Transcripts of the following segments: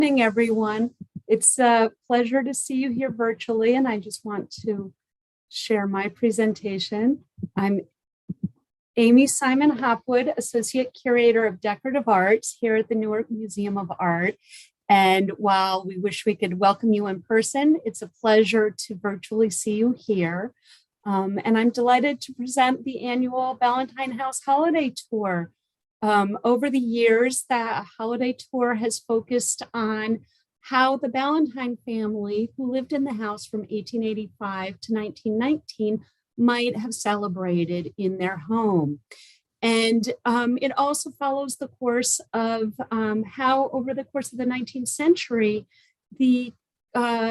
Morning, everyone. It's a pleasure to see you here virtually, and I just want to share my presentation. I'm Amy Simon Hopwood, Associate Curator of Decorative Arts here at the Newark Museum of Art. And while we wish we could welcome you in person, it's a pleasure to virtually see you here. And I'm delighted to present the annual Ballantine House Holiday Tour. Over the years, that holiday tour has focused on how the Ballantine family, who lived in the house from 1885 to 1919, might have celebrated in their home. And it also follows the course of how, over the course of the 19th century, the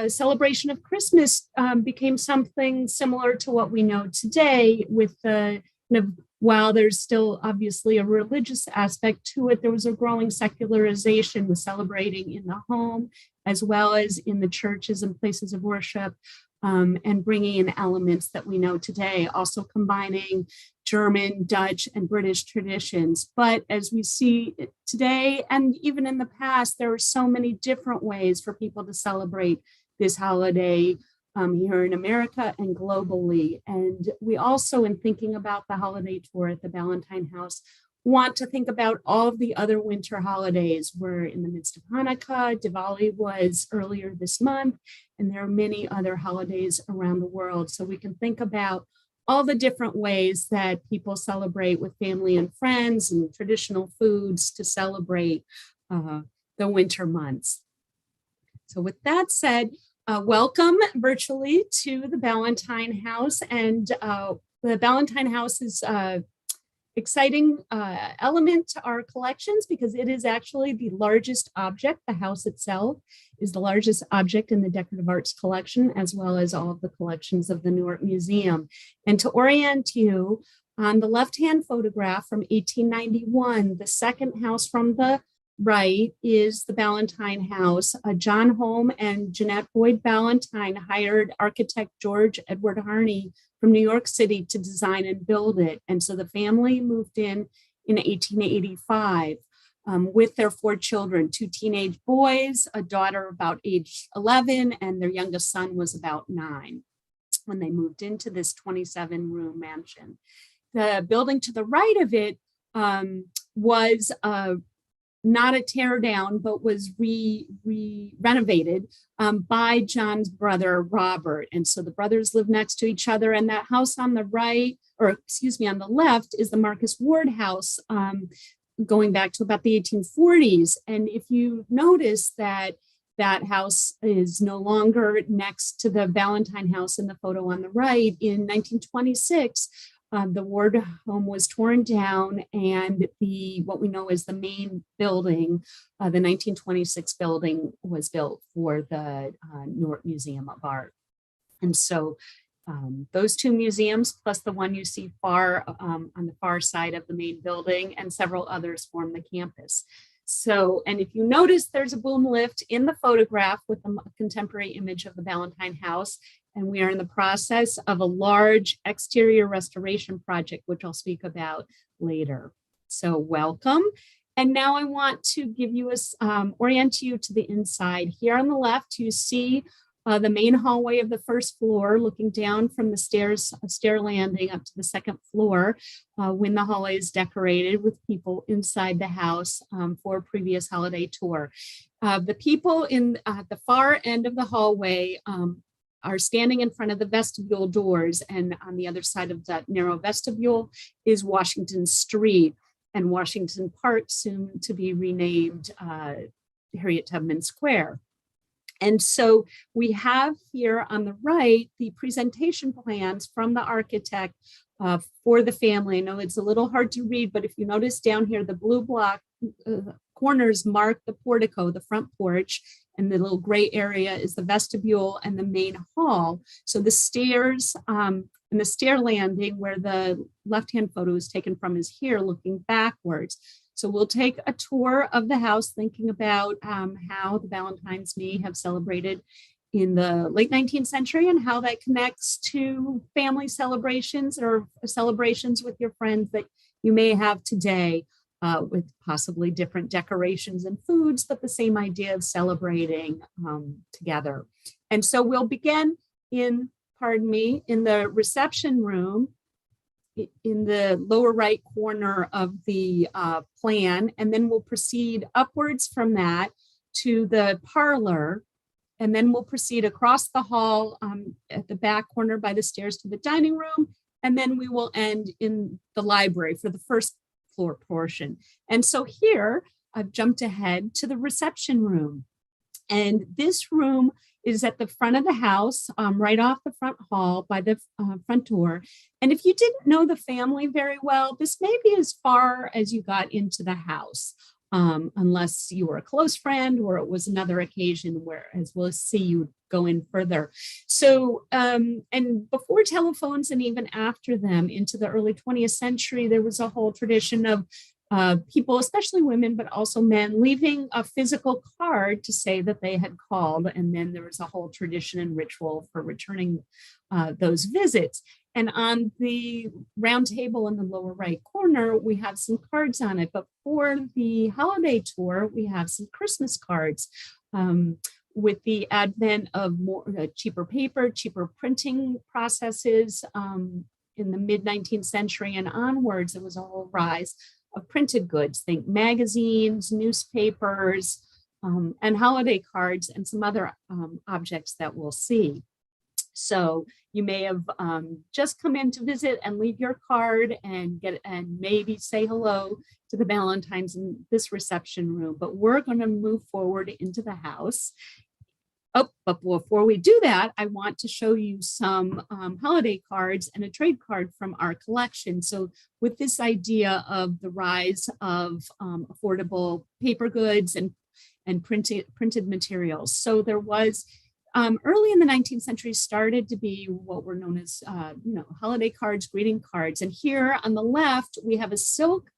celebration of Christmas became something similar to what we know today, with the while there's still obviously a religious aspect to it, there was a growing secularization with celebrating in the home, as well as in the churches and places of worship, and bringing in elements that we know today, also combining German, Dutch, and British traditions. But as we see today, and even in the past, there are so many different ways for people to celebrate this holiday here in America and globally. And we also, in thinking about the holiday tour at the Ballantine House, want to think about all of the other winter holidays. We're in the midst of Hanukkah, Diwali was earlier this month, and there are many other holidays around the world. So we can think about all the different ways that people celebrate with family and friends and traditional foods to celebrate the winter months. So with that said, welcome virtually to the Ballantine House. And the Ballantine House is an exciting element to our collections because it is actually the largest object. The house itself is the largest object in the Decorative Arts collection, as well as all of the collections of the Newark Museum. And to orient you, on the left-hand photograph from 1891, the second house from the right is the Ballantine House. John Holm and Jeanette Boyd Ballantine hired architect George Edward Harney from New York City to design and build it. And so the family moved in 1885 with their 4 children, 2 teenage boys, a daughter about age 11, and their youngest son was about 9 when they moved into this 27-room mansion. The building to the right of it was not a tear down, but was renovated by John's brother, Robert. And so the brothers live next to each other. And that house on the right, or excuse me, on the left is the Marcus Ward house, going back to about the 1840s. And if you notice that that house is no longer next to the Ballantine house in the photo on the right, in 1926, the Ward home was torn down, and what we know as the main building, the 1926 building, was built for the Newark Museum of Art. And so those 2 museums, plus the one you see on the far side of the main building, and several others form the campus. So, and if you notice, there's a boom lift in the photograph with a contemporary image of the Ballantine House. And we are in the process of a large exterior restoration project, which I'll speak about later. So welcome. And now I want to give you orient you to the inside. Here on the left, you see the main hallway of the first floor, looking down from the stair landing up to the second floor, when the hallway is decorated with people inside the house for a previous holiday tour. The people in the far end of the hallway are standing in front of the vestibule doors, and on the other side of that narrow vestibule is Washington Street and Washington Park, soon to be renamed Harriet Tubman Square. And so we have here on the right the presentation plans from the architect for the family. I know it's a little hard to read, but if you notice down here, the blue block corners mark the portico, the front porch, and the little gray area is the vestibule and the main hall. So the stairs and the stair landing, where the left-hand photo is taken from, is here looking backwards. So we'll take a tour of the house, thinking about how the Ballantines may have celebrated in the late 19th century and how that connects to family celebrations or celebrations with your friends that you may have today. with possibly different decorations and foods, but the same idea of celebrating together. And so we'll begin in the reception room in the lower right corner of the plan, and then we'll proceed upwards from that to the parlor, and then we'll proceed across the hall at the back corner by the stairs to the dining room, and then we will end in the library for the first floor portion. And so here I've jumped ahead to the reception room, and this room is at the front of the house, right off the front hall by the front door. And if you didn't know the family very well, this may be as far as you got into the house, unless you were a close friend or it was another occasion where, as we'll see, you go in further. So, and before telephones and even after them into the early 20th century, there was a whole tradition of people, especially women, but also men, leaving a physical card to say that they had called. And then there was a whole tradition and ritual for returning those visits. And on the round table in the lower right corner, we have some cards on it. But for the holiday tour, we have some Christmas cards. With the advent of more cheaper paper, cheaper printing processes in the mid-19th century and onwards, there was a whole rise of printed goods. Think magazines, newspapers, and holiday cards, and some other objects that we'll see. So you may have just come in to visit and leave your card and maybe say hello to the Ballantines in this reception room. But we're going to move forward into the house. Oh, but before we do that, I want to show you some holiday cards and a trade card from our collection. So with this idea of the rise of affordable paper goods and printed materials. So there was early in the 19th century started to be what were known as holiday cards, greeting cards. And here on the left, we have a silk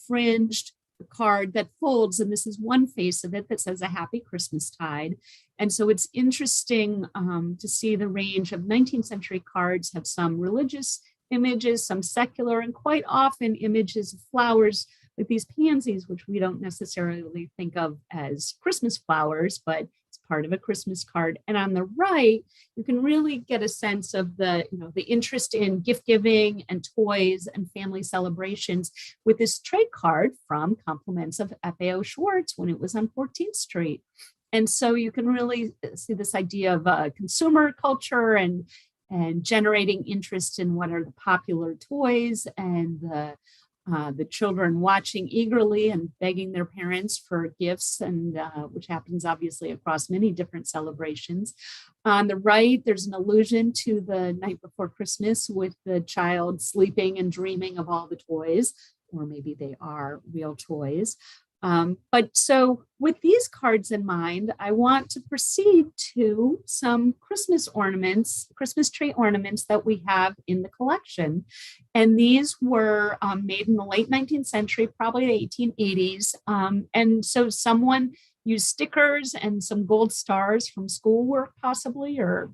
fringed card that folds, and this is one face of it that says a happy Christmastide. And so it's interesting to see the range of 19th century cards have some religious images, some secular, and quite often images of flowers like these pansies, which we don't necessarily think of as Christmas flowers, but it's part of a Christmas card. And on the right, you can really get a sense of the interest in gift giving and toys and family celebrations with this trade card from Compliments of F.A.O. Schwartz when it was on 14th Street. And so you can really see this idea of consumer culture and generating interest in what are the popular toys, and the children watching eagerly and begging their parents for gifts, and which happens obviously across many different celebrations. On the right, there's an allusion to the night before Christmas with the child sleeping and dreaming of all the toys, or maybe they are real toys. But so with these cards in mind, I want to proceed to some Christmas ornaments, Christmas tree ornaments that we have in the collection. And these were made in the late 19th century, probably the 1880s. And so someone used stickers and some gold stars from schoolwork possibly, or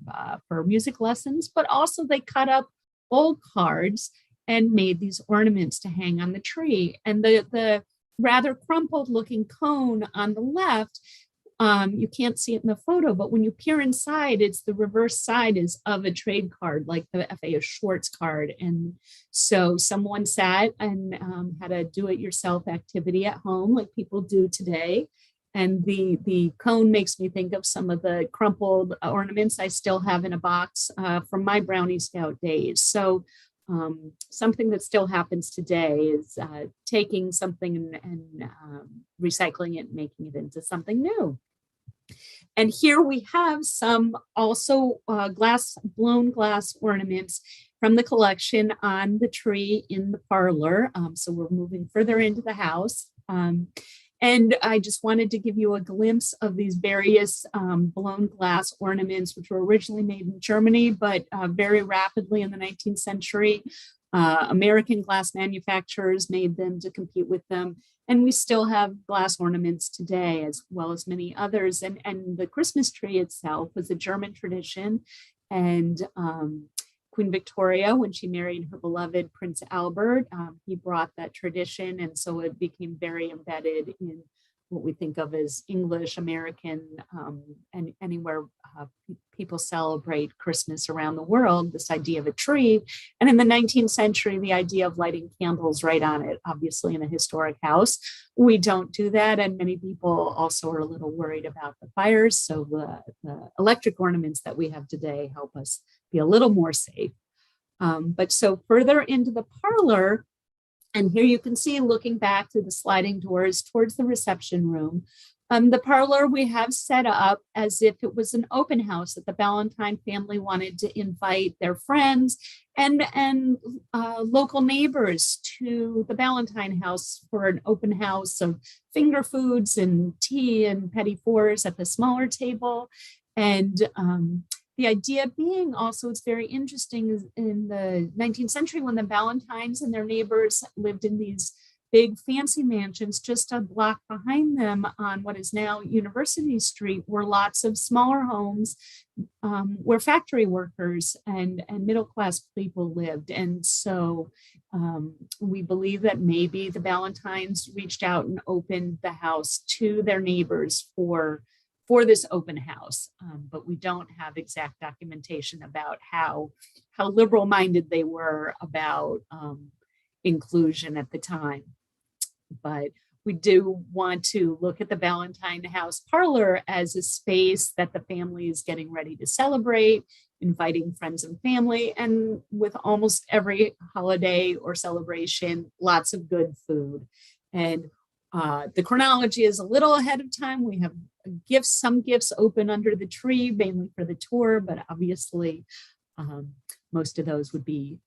for music lessons, but also they cut up old cards and made these ornaments to hang on the tree. And the rather crumpled looking cone on the left, you can't see it in the photo, but when you peer inside, it's the reverse side is of a trade card, like the F.A.O. Schwartz card. And so someone sat and had a do-it-yourself activity at home, like people do today. And the cone makes me think of some of the crumpled ornaments I still have in a box from my Brownie Scout days. So something that still happens today is taking something and recycling it, making it into something new. And here we have some also blown glass ornaments from the collection on the tree in the parlor. So we're moving further into the house. And I just wanted to give you a glimpse of these various blown glass ornaments, which were originally made in Germany, but very rapidly in the 19th century, American glass manufacturers made them to compete with them. And we still have glass ornaments today, as well as many others. And the Christmas tree itself was a German tradition. And Queen Victoria, when she married her beloved Prince Albert, he brought that tradition. And so it became very embedded in what we think of as English, American, and anywhere people celebrate Christmas around the world, this idea of a tree. And in the 19th century, the idea of lighting candles right on it, obviously in a historic house. We don't do that. And many people also are a little worried about the fires. So the electric ornaments that we have today help us be a little more safe. But so further into the parlor, and here you can see, looking back through the sliding doors towards the reception room, the parlor we have set up as if it was an open house, that the Ballantine family wanted to invite their friends and local neighbors to the Ballantine house for an open house of finger foods and tea and petit fours at the smaller table. And the idea being also, it's very interesting, is in the 19th century when the Ballantines and their neighbors lived in these big fancy mansions, just a block behind them on what is now University Street were lots of smaller homes where factory workers and middle-class people lived. And so we believe that maybe the Ballantines reached out and opened the house to their neighbors for this open house, but we don't have exact documentation about how liberal-minded they were about inclusion at the time. But we do want to look at the Ballantine house parlor as a space that the family is getting ready to celebrate, inviting friends and family, and with almost every holiday or celebration, lots of good food. And the chronology is a little ahead of time. We have some gifts open under the tree, mainly for the tour, but obviously most of those would be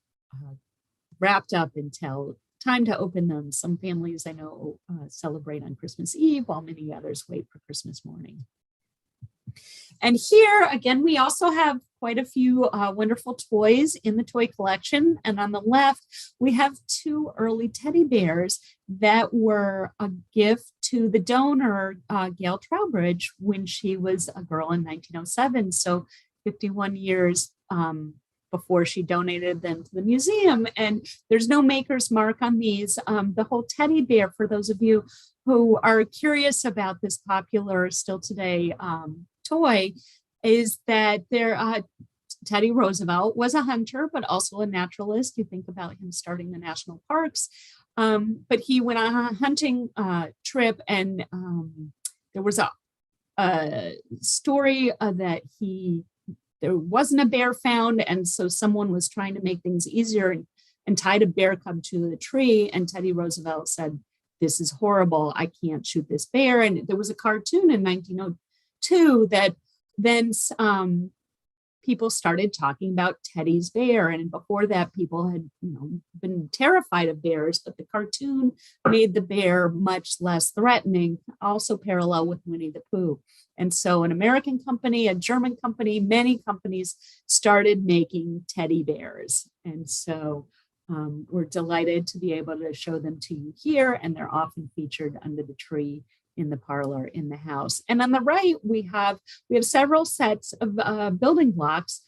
wrapped up until time to open them. Some families I know celebrate on Christmas Eve, while many others wait for Christmas morning. And here, again, we also have quite a few wonderful toys in the toy collection. And on the left, we have 2 early teddy bears that were a gift to the donor, Gail Trowbridge, when she was a girl in 1907. So 51 years before she donated them to the museum. And there's no maker's mark on these. The whole teddy bear, for those of you who are curious about this popular still today toy, is that Teddy Roosevelt was a hunter, but also a naturalist. You think about him starting the national parks. But he went on a hunting trip, and there was a story that there wasn't a bear found, and so someone was trying to make things easier and tied a bear cub to the tree, and Teddy Roosevelt said, "This is horrible, I can't shoot this bear." And there was a cartoon in 1902 that then people started talking about Teddy's bear. And before that, people had been terrified of bears, but the cartoon made the bear much less threatening, also parallel with Winnie the Pooh. And so an American company, a German company, many companies started making teddy bears. And so we're delighted to be able to show them to you here, and they're often featured under the tree in the parlor in the house. And on the right, we have several sets of building blocks.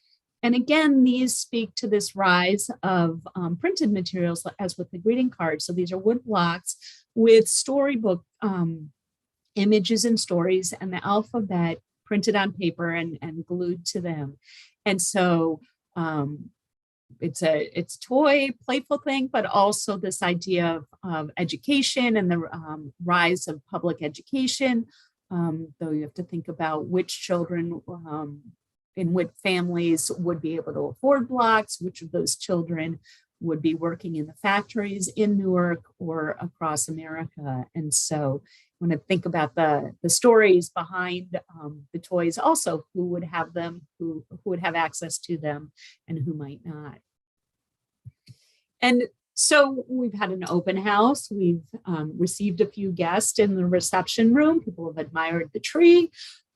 And again, these speak to this rise of printed materials, as with the greeting cards. So these are wood blocks with storybook images and stories and the alphabet printed on paper and glued to them. And so it's toy, playful thing, but also this idea of education and the rise of public education. Though you have to think about which children in which families would be able to afford blocks, which of those children would be working in the factories in Newark or across America. And so when I think about the stories behind the toys, also who would have them, who would have access to them, and who might not. And so we've had an open house. We've received a few guests in the reception room. People have admired the tree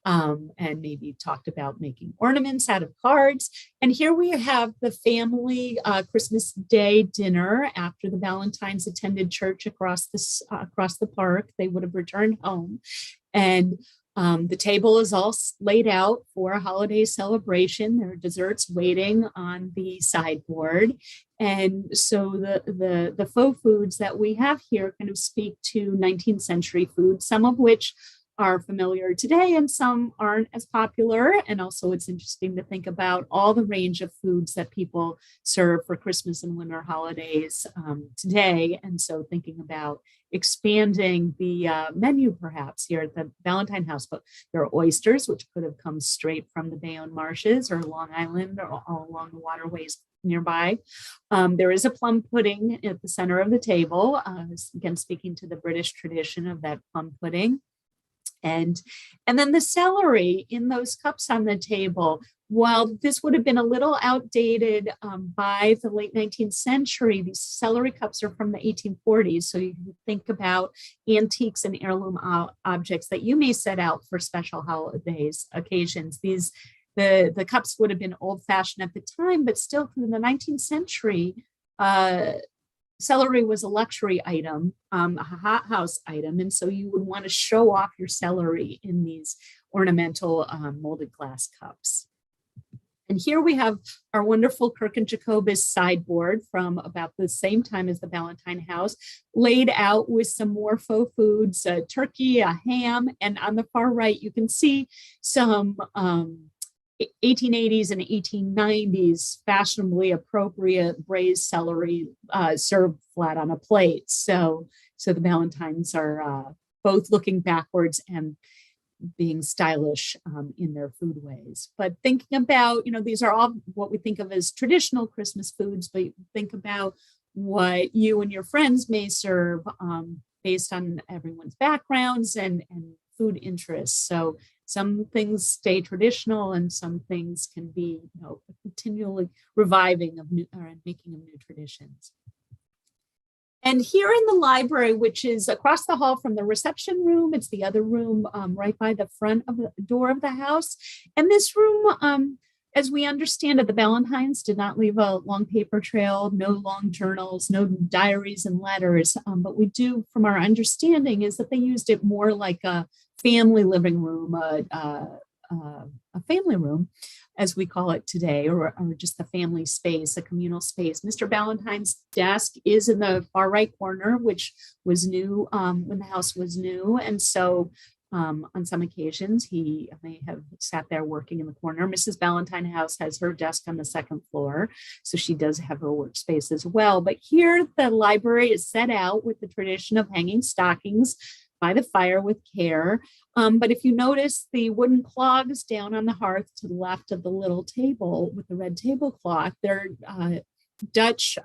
and maybe talked about making ornaments out of cards. And here we have the family Christmas Day dinner after the Ballantines attended church across the park. They would have returned home. And The table is all laid out for a holiday celebration. There are desserts waiting on the sideboard. And so the faux foods that we have here kind of speak to 19th century food, some of which are familiar today and some aren't as popular. And also it's interesting to think about all the range of foods that people serve for Christmas and winter holidays today. And so thinking about expanding the menu perhaps here at the Ballantine House, but there are oysters, which could have come straight from the Bayonne Marshes or Long Island or all along the waterways nearby. There is a plum pudding at the center of the table, again, speaking to the British tradition of that plum pudding. And then the celery in those cups on the table, while this would have been a little outdated by the late 19th century, these celery cups are from the 1840s. So you can think about antiques and heirloom objects that you may set out for special holidays, occasions. The cups would have been old fashioned at the time, but still through the 19th century, celery was a luxury item, a hothouse item. And so you would want to show off your celery in these ornamental molded glass cups. And here we have our wonderful Kirk and Jacobus sideboard from about the same time as the Ballantine House, laid out with some more faux foods, a turkey, a ham, and on the far right, you can see some 1880s and 1890s fashionably appropriate braised celery served flat on a plate. So the Ballantines are both looking backwards and being stylish in their food ways. But thinking about, these are all what we think of as traditional Christmas foods, but think about what you and your friends may serve based on everyone's backgrounds and food interests. So some things stay traditional and some things can be, continually reviving of new or making of new traditions. And here in the library, which is across the hall from the reception room, it's the other room right by the front of the door of the house. And this room, as we understand it, the Ballantines did not leave a long paper trail, no long journals, no diaries and letters. But we do, from our understanding, is that they used it more like a family living room, a family room, as we call it today, or just a family space, a communal space. Mr. Ballantine's desk is in the far right corner, which was new when the house was new. And so on some occasions, he may have sat there working in the corner. Mrs. Ballantine House has her desk on the second floor, so she does have her workspace as well. But here, the library is set out with the tradition of hanging stockings by the fire with care. But if you notice the wooden clogs down on the hearth to the left of the little table with the red tablecloth, they're Dutch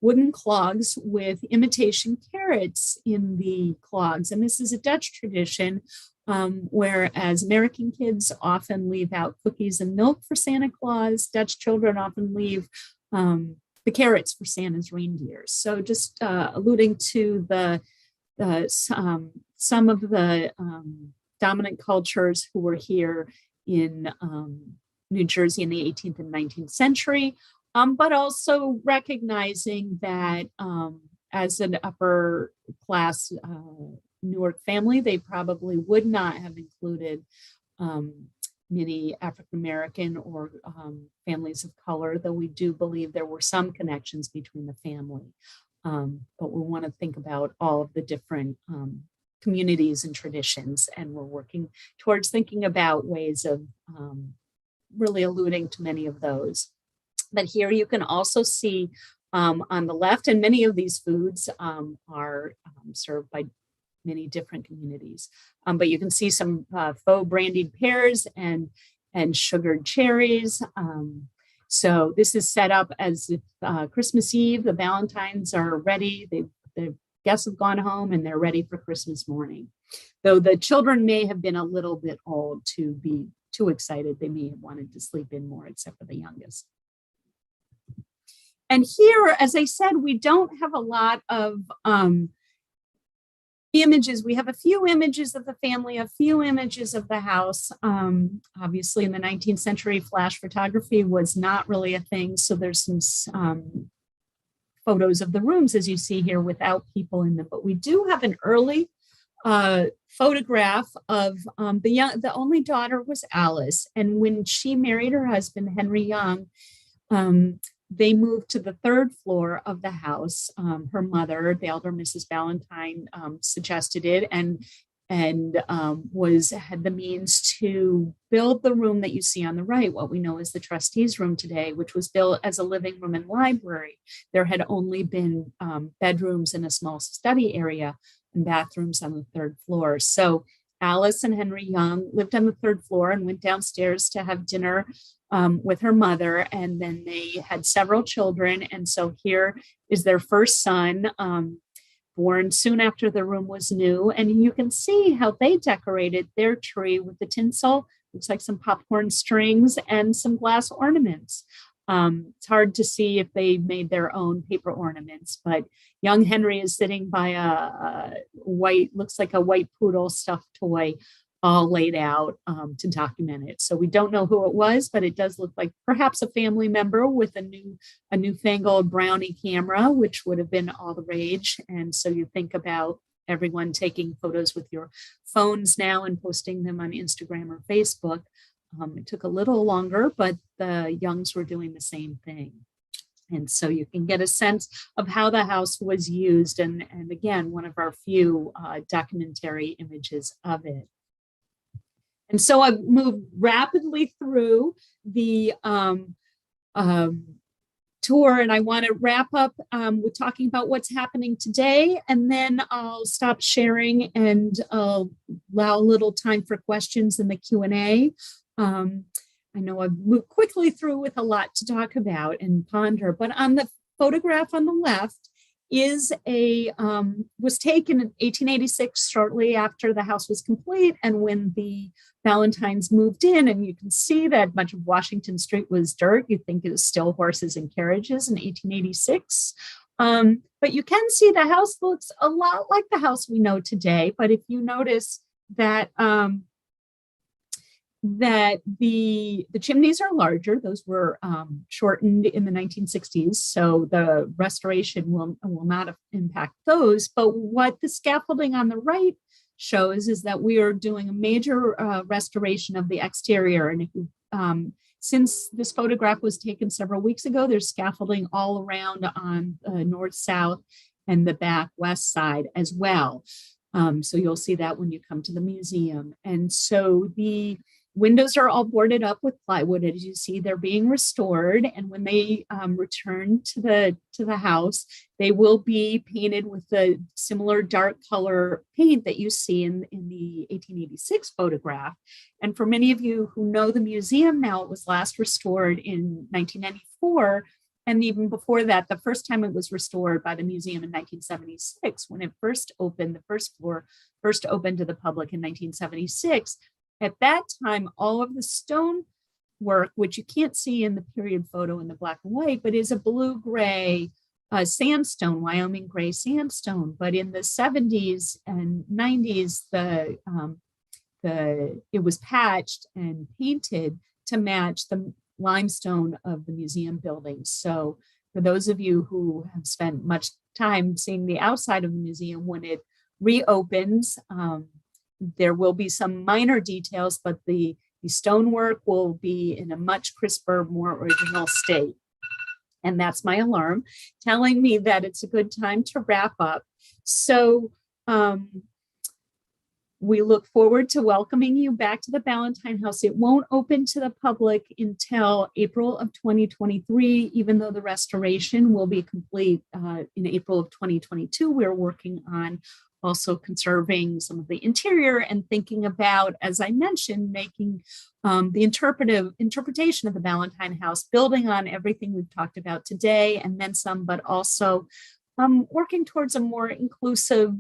wooden clogs with imitation carrots in the clogs. And this is a Dutch tradition, whereas American kids often leave out cookies and milk for Santa Claus, Dutch children often leave the carrots for Santa's reindeers. So just alluding to some of the dominant cultures who were here in New Jersey in the 18th and 19th century, but also recognizing that as an upper class Newark family, they probably would not have included many African-American or families of color, though we do believe there were some connections between the family. But we want to think about all of the different communities and traditions, and we're working towards thinking about ways of really alluding to many of those. But here you can also see on the left, and many of these foods are served by many different communities. But you can see some faux brandied pears and sugared cherries. So this is set up as if Christmas Eve, the Ballantines are ready. The guests have gone home and they're ready for Christmas morning. Though the children may have been a little bit old to be too excited. They may have wanted to sleep in more, except for the youngest. And here, as I said, we don't have a lot of images. We have a few images of the family, a few images of the house. Obviously, in the 19th century, flash photography was not really a thing. So there's some photos of the rooms, as you see here, without people in them. But we do have an early photograph of the only daughter was Alice. And when she married her husband, Henry Young, they moved to the third floor of the house. Her mother, the elder Mrs. Ballantine, suggested it, and had the means to build the room that you see on the right, what we know as the trustees' room today, which was built as a living room and library. There had only been bedrooms and a small study area and bathrooms on the third floor. So Alice and Henry Young lived on the third floor and went downstairs to have dinner with her mother, and then they had several children. And so here is their first son, born soon after the room was new. And you can see how they decorated their tree with the tinsel. Looks like some popcorn strings and some glass ornaments. It's hard to see if they made their own paper ornaments, but young Henry is sitting by a white, looks like a white poodle stuffed toy, all laid out to document it. So we don't know who it was, but it does look like perhaps a family member with a newfangled brownie camera, which would have been all the rage. And so you think about everyone taking photos with your phones now and posting them on Instagram or Facebook. It took a little longer, but the Youngs were doing the same thing. And so you can get a sense of how the house was used. And again, one of our few documentary images of it. And so I've moved rapidly through the tour, and I want to wrap up with talking about what's happening today, and then I'll stop sharing and allow a little time for questions in the Q&A. I know I've moved quickly through with a lot to talk about and ponder, but on the photograph on the left is was taken in 1886, shortly after the house was complete, and when the Ballantines moved in, and you can see that much of Washington Street was dirt. You think it was still horses and carriages in 1886. But you can see the house looks a lot like the house we know today. But if you notice that the chimneys are larger, those were shortened in the 1960s, so the restoration will not impact those. But what the scaffolding on the right shows is that we are doing a major restoration of the exterior. And since this photograph was taken several weeks ago, there's scaffolding all around on the north, south, and the back west side as well. So you'll see that when you come to the museum. And so the windows are all boarded up with plywood. As you see, they're being restored. And when they return to the house, they will be painted with the similar dark color paint that you see in the 1886 photograph. And for many of you who know the museum now, it was last restored in 1994. And even before that, the first time it was restored by the museum in 1976, when it first opened, the first floor first opened to the public in 1976. At that time, all of the stone work, which you can't see in the period photo in the black and white, but is a blue-gray sandstone, Wyoming gray sandstone. But in the 70s and 90s, it was patched and painted to match the limestone of the museum building. So for those of you who have spent much time seeing the outside of the museum, when it reopens, there will be some minor details, but the stonework will be in a much crisper, more original state. And that's my alarm telling me that it's a good time to wrap up. So we look forward to welcoming you back to the Ballantine House. It won't open to the public until April of 2023, even though the restoration will be complete in April of 2022. We're working on also conserving some of the interior and thinking about, as I mentioned, making the interpretation of the Ballantine House, building on everything we've talked about today and then some, but also working towards a more inclusive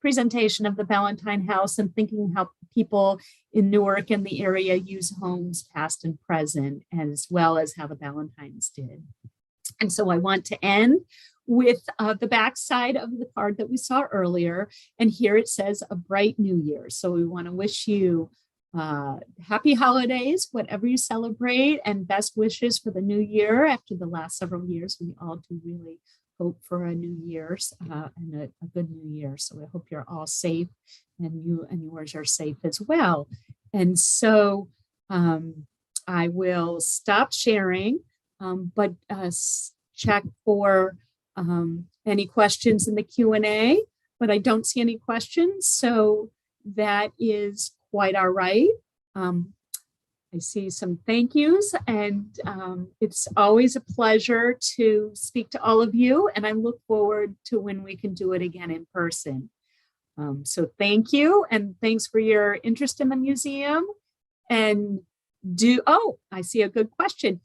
presentation of the Ballantine House and thinking how people in Newark and the area use homes past and present, as well as how the Ballantines did. And so I want to end with the back side of the card that we saw earlier. And here it says a bright new year. So we want to wish you happy holidays, whatever you celebrate, and best wishes for the new year. After the last several years, we all do really hope for a new year's and a good new year. So I hope you're all safe and you and yours are safe as well. And so I will stop sharing, but check for any questions in the Q&A, but I don't see any questions. So that is quite all right. I see some thank yous, and it's always a pleasure to speak to all of you, and I look forward to when we can do it again in person. So thank you, and thanks for your interest in the museum. And I see a good question.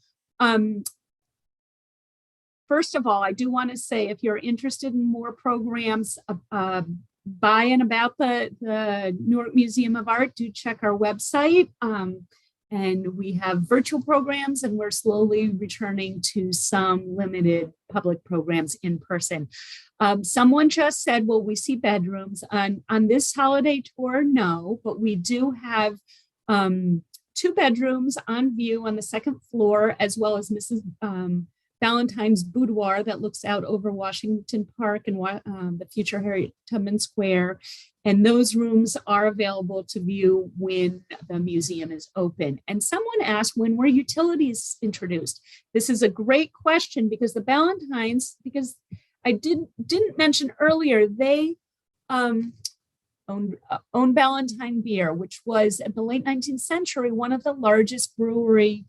First of all, I do want to say, if you're interested in more programs by and about the Newark Museum of Art, do check our website. And we have virtual programs, and we're slowly returning to some limited public programs in person. Someone just said, will we see bedrooms? On this holiday tour? No, but we do have 2 bedrooms on view on the 2nd floor, as well as Mrs. Ballantine's boudoir that looks out over Washington Park and the future Harriet Tubman Square. And those rooms are available to view when the museum is open. And someone asked, when were utilities introduced? This is a great question, because the Ballantines, because I didn't mention earlier, they owned Ballantine Beer, which was in the late 19th century one of the largest breweries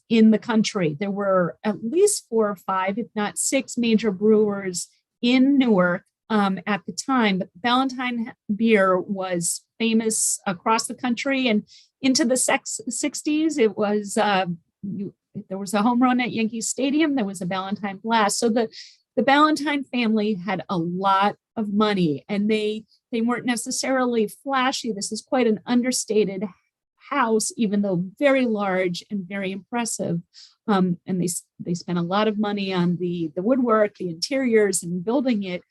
in the country. There were at least 4 or 5, if not 6, major brewers in Newark at the time. But Ballantine beer was famous across the country, and into the 60s, it was there was a home run at Yankee Stadium. There was a Ballantine Blast. So the Ballantine family had a lot of money, and they weren't necessarily flashy. This is quite an understated house, even though very large and very impressive. And they spent a lot of money on the woodwork, the interiors, and building it.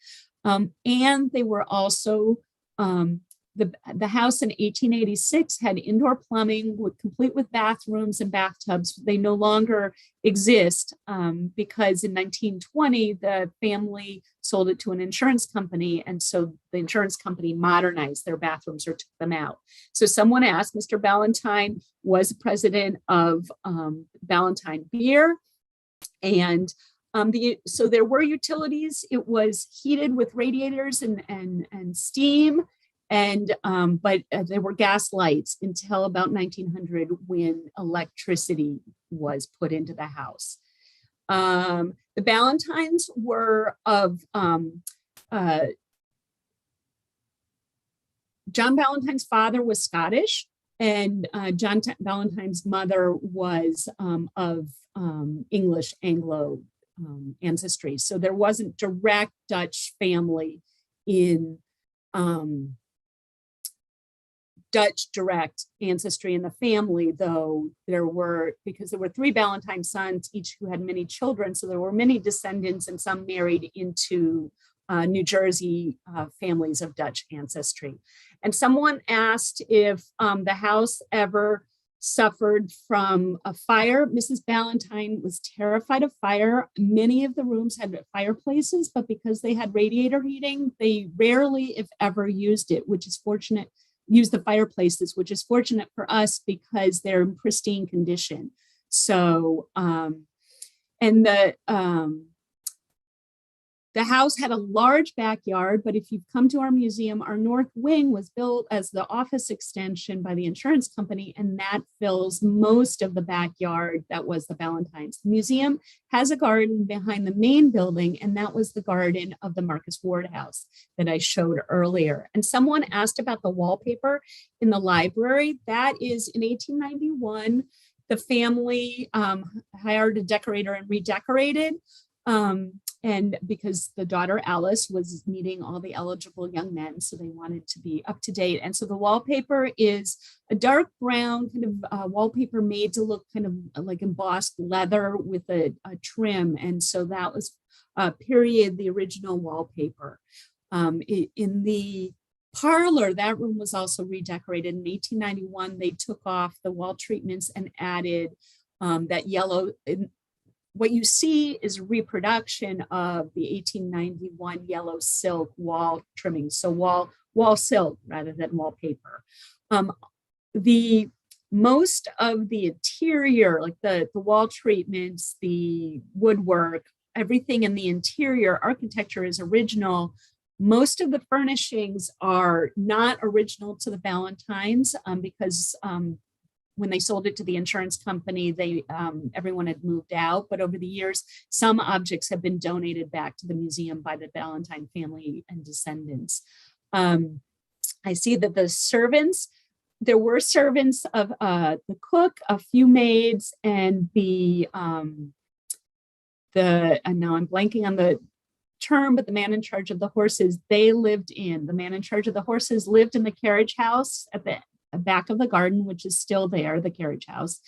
And they were also, the house in 1886 had indoor plumbing, complete with bathrooms and bathtubs. They no longer exist because in 1920, the family sold it to an insurance company. And so the insurance company modernized their bathrooms or took them out. So someone asked, Mr. Ballantine was president of Ballantine Beer. And so there were utilities. It was heated with radiators and steam. But there were gas lights until about 1900, when electricity was put into the house. The Ballantines were of John Ballantine's father was Scottish, and John Ballantine's mother was of English Anglo ancestry. So there wasn't direct Dutch family in Dutch direct ancestry in the family, though because there were 3 Ballantine sons, each who had many children. So there were many descendants, and some married into New Jersey families of Dutch ancestry. And someone asked if the house ever suffered from a fire. Mrs. Ballantine was terrified of fire. Many of the rooms had fireplaces, but because they had radiator heating, they rarely, if ever, used it, which is fortunate. Use the fireplaces, which is fortunate for us because they're in pristine condition. So, and the house had a large backyard, but if you've come to our museum, our north wing was built as the office extension by the insurance company, and that fills most of the backyard that was the Ballantines. The museum has a garden behind the main building, and that was the garden of the Marcus Ward house that I showed earlier. And someone asked about the wallpaper in the library. That is in 1891, the family hired a decorator and redecorated. And because the daughter Alice was meeting all the eligible young men, so they wanted to be up to date. And so the wallpaper is a dark brown kind of wallpaper made to look kind of like embossed leather with a trim. And so that was period, the original wallpaper. In the parlor, that room was also redecorated. In 1891, they took off the wall treatments and added that yellow what you see is a reproduction of the 1891 yellow silk wall trimming, so wall silk rather than wallpaper. The most of the interior, like the wall treatments, the woodwork, everything in the interior architecture is original. Most of the furnishings are not original to the Ballantines because when they sold it to the insurance company, everyone had moved out. But over the years, some objects have been donated back to the museum by the Ballantine family and descendants. I see that the servants, there were servants of the cook, a few maids, and and now I'm blanking on the term, but the man in charge of the horses, the man in charge of the horses lived in the carriage house at the back of the garden, which is still there, the carriage house.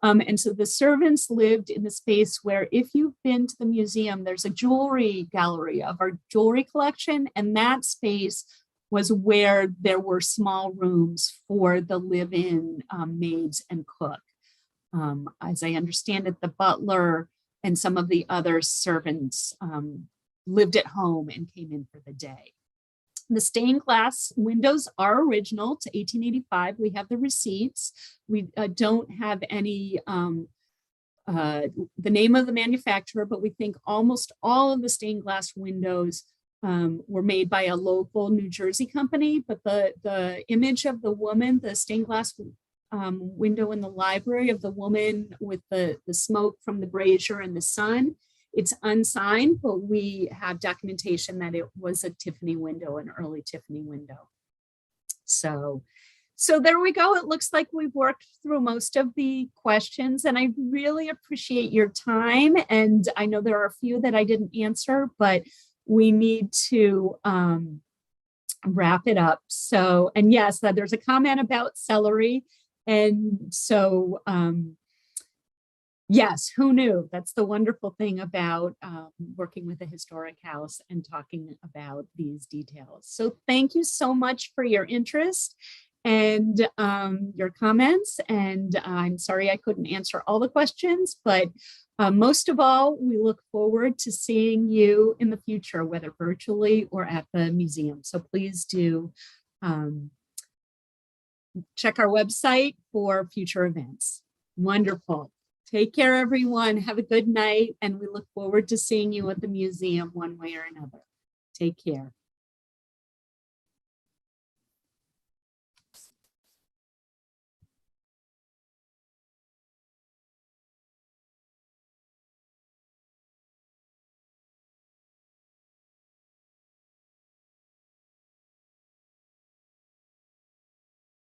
And so the servants lived in the space where, if you've been to the museum, there's a jewelry gallery of our jewelry collection, and that space was where there were small rooms for the live-in maids and cook. As I understand it, the butler and some of the other servants lived at home and came in for the day. The stained glass windows are original to 1885. We have the receipts. We don't have any, the name of the manufacturer, but we think almost all of the stained glass windows were made by a local New Jersey company. But the image of the woman, the stained glass window in the library of the woman with the smoke from the brazier and the sun, it's unsigned, but we have documentation that it was a Tiffany window, an early Tiffany window. So there we go. It looks like we've worked through most of the questions, and I really appreciate your time. And I know there are a few that I didn't answer, but we need to wrap it up. So, and yes, there's a comment about celery. And so, yes, who knew? That's the wonderful thing about working with a historic house and talking about these details. So thank you so much for your interest and your comments. And I'm sorry I couldn't answer all the questions, but most of all, we look forward to seeing you in the future, whether virtually or at the museum. So please do check our website for future events. Wonderful. Take care, everyone. Have a good night. And we look forward to seeing you at the museum one way or another. Take care.